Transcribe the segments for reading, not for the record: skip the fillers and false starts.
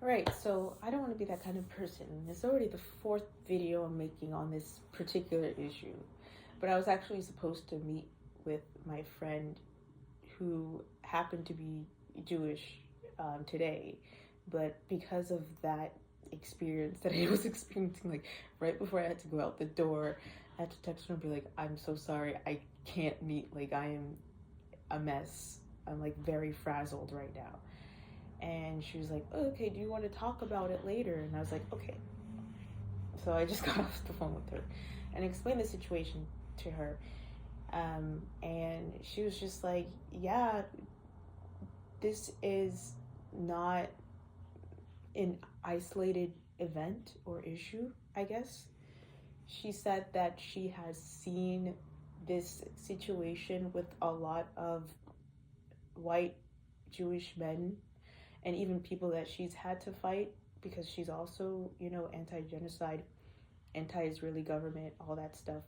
Right, so I don't want to be that kind of person. It's already the fourth video I'm making on this particular issue. But I was actually supposed to meet with my friend who happened to be Jewish today. But because of that experience that I was experiencing, like right before I had to go out the door, I had to text her and be like, I'm so sorry, I can't meet. Like, I am a mess. I'm like very frazzled right now. And she was like, oh, okay, do you want to talk about it later? And I was like, okay. So I just got off the phone with her and explained the situation to her. And she was just like, yeah, this is not an isolated event or issue, I guess. She said that she has seen this situation with a lot of white Jewish men and even people that she's had to fight because she's also, anti-genocide, anti-Israeli government, all that stuff,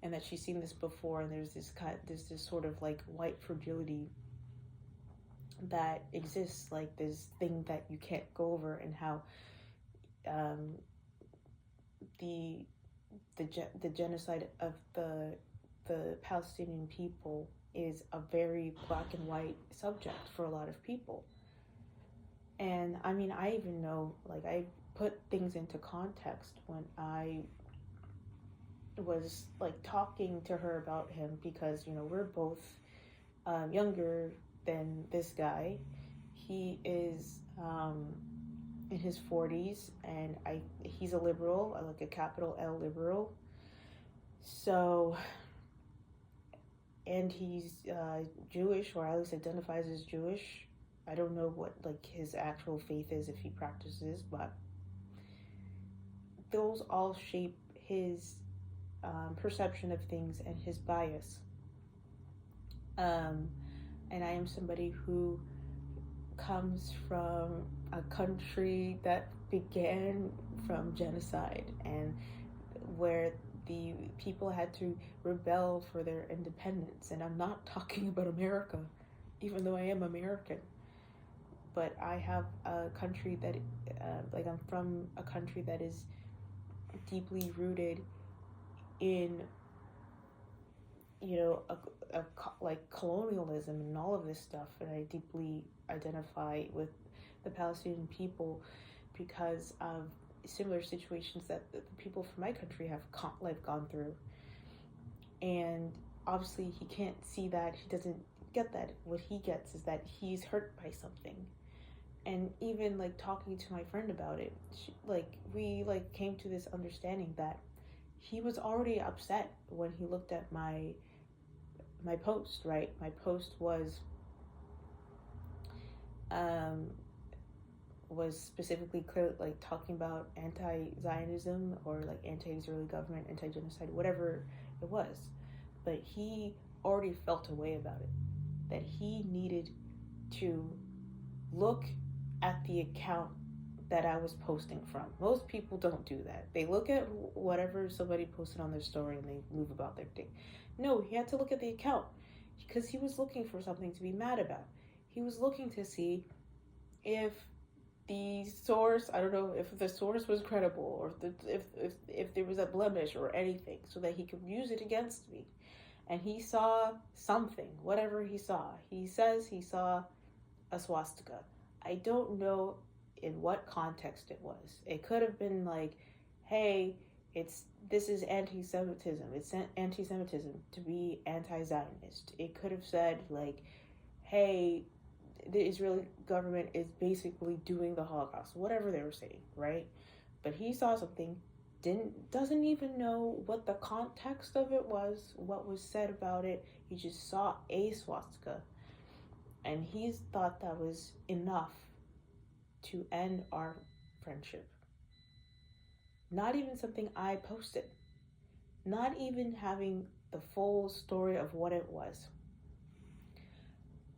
and that she's seen this before. And there's this sort of like white fragility that exists, like this thing that you can't go over, and how um, the the genocide of the Palestinian people is a very black and white subject for a lot of people. And I mean, I even know, like, I put things into context when I was like talking to her about him because, we're both younger than this guy. He is in his 40s, and he's a liberal, like a capital L liberal. So, and he's Jewish, or at least identifies as Jewish. I don't know what like his actual faith is, if he practices, but those all shape his perception of things and his bias. And I am somebody who comes from a country that began from genocide, and where the people had to rebel for their independence. And I'm not talking about America, even though I am American. But I have a country that, I'm from a country that is deeply rooted in, like colonialism and all of this stuff. And I deeply identify with the Palestinian people because of similar situations that the people from my country have gone through. And obviously he can't see that, he doesn't get that. What he gets is that he's hurt by something. And even like talking to my friend about it, we came to this understanding that he was already upset when he looked at my post, right? My post was specifically clear, like talking about anti-Zionism, or like anti-Israeli government, anti-genocide, whatever it was. But he already felt a way about it, that he needed to look at the account that I was posting from. Most people don't do that. They look at whatever somebody posted on their story and they move about their thing. No, he had to look at the account because he was looking for something to be mad about. He was looking to see if the source, I don't know if the source was credible, or if there was a blemish or anything, so that he could use it against me. And he saw something, whatever he saw. He says he saw a swastika. I don't know in what context it was. It could have been like, hey, this is anti-Semitism. It's anti-Semitism to be anti-Zionist. It could have said like, hey, the Israeli government is basically doing the Holocaust, whatever they were saying, right? But he saw something, doesn't even know what the context of it was, what was said about it. He just saw a swastika, and he thought that was enough to end our friendship. Not even something I posted, not even having the full story of what it was.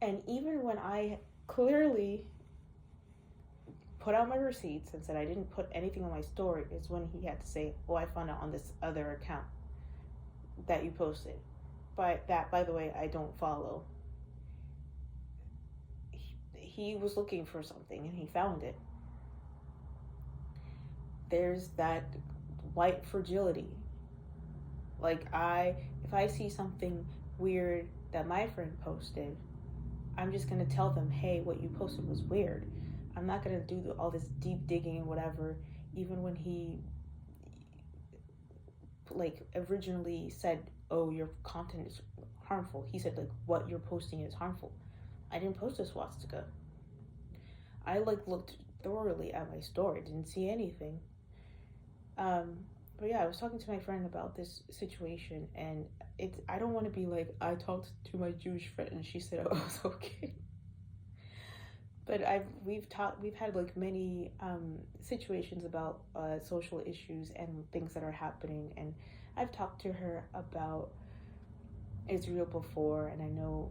And even when I clearly put out my receipts and said I didn't put anything on my story, is when he had to say, oh, I found out on this other account that you posted. But that, by the way, I don't follow. He was looking for something and he found it. there's that white fragility. Like, if I see something weird that my friend posted, I'm just gonna tell them, hey, what you posted was weird. I'm not gonna do all this deep digging and whatever. Even when he like originally said, oh, your content is harmful, he said like, what you're posting is harmful. I didn't post a swastika. I like looked thoroughly at my story, didn't see anything. But yeah, I was talking to my friend about this situation, and I don't want to be like, I talked to my Jewish friend and she said, oh, it was okay. But we've had like many situations about social issues and things that are happening, and I've talked to her about Israel before, and I know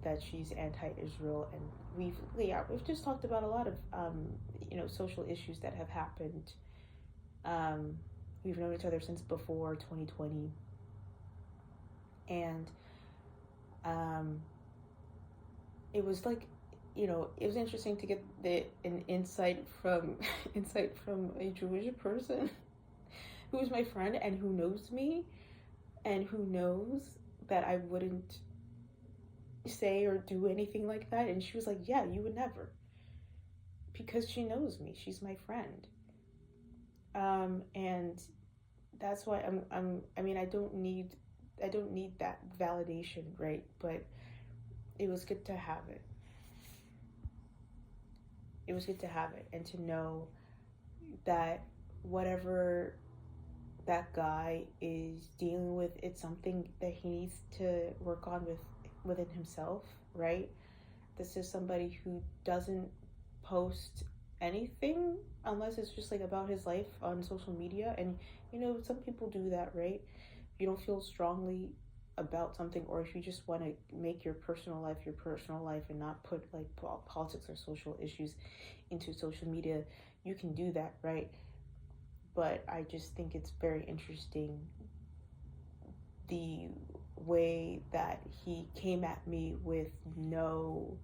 that she's anti-Israel, and we've just talked about a lot of social issues that have happened. We've known each other since before 2020, and it was like, it was interesting to get an insight from a Jewish person who's my friend and who knows me and who knows that I wouldn't say or do anything like that. And she was like, yeah, you would never, because she knows me, she's my friend. And that's why I don't need that validation, right? But it was good to have it. It was good to have it, and to know that whatever that guy is dealing with, it's something that he needs to work on within himself, right? This is somebody who doesn't post anything unless it's just like about his life on social media. And some people do that, right? If you don't feel strongly about something, or if you just want to make your personal life and not put like politics or social issues into social media, you can do that, right? But I just think it's very interesting the way that he came at me with no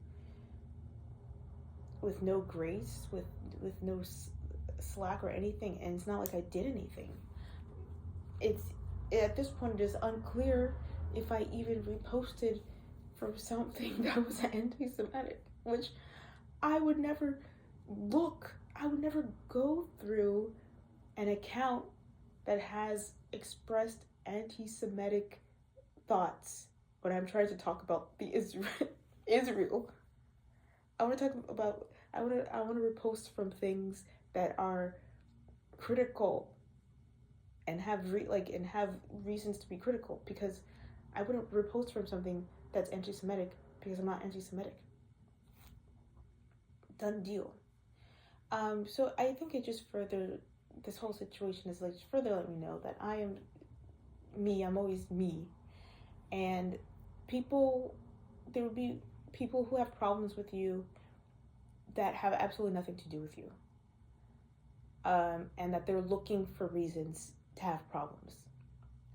grace, with no slack or anything. And it's not like I did anything. At this point, it is unclear if I even reposted from something that was anti-Semitic, which I would never go through an account that has expressed anti-Semitic thoughts when I'm trying to talk about the Israel. I want to repost from things that are critical and have reasons to be critical, because I wouldn't repost from something that's anti-Semitic because I'm not anti-Semitic. Done deal. So I think it just this whole situation is like just further let me know that I am me. I'm always me, and there will be people who have problems with you that have absolutely nothing to do with you, and that they're looking for reasons to have problems,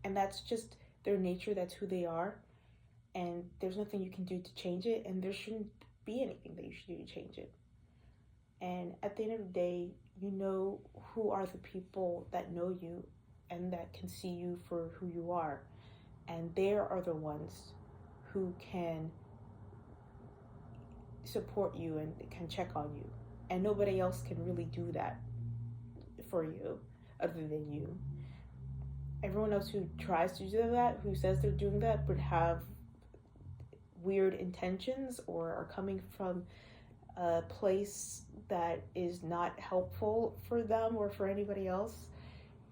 and that's just their nature. That's who they are, and there's nothing you can do to change it, and there shouldn't be anything that you should do to change it. And at the end of the day, you know who are the people that know you and that can see you for who you are, and they are the ones who can support you and can check on you, and nobody else can really do that for you other than you. Everyone else who tries to do that, who says they're doing that, but have weird intentions or are coming from a place that is not helpful for them or for anybody else,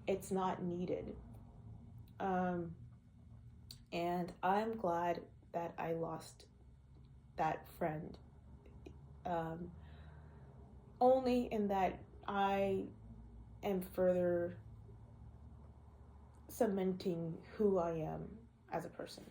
it's not needed. And I'm glad that I lost that friend. Only in that I am further cementing who I am as a person.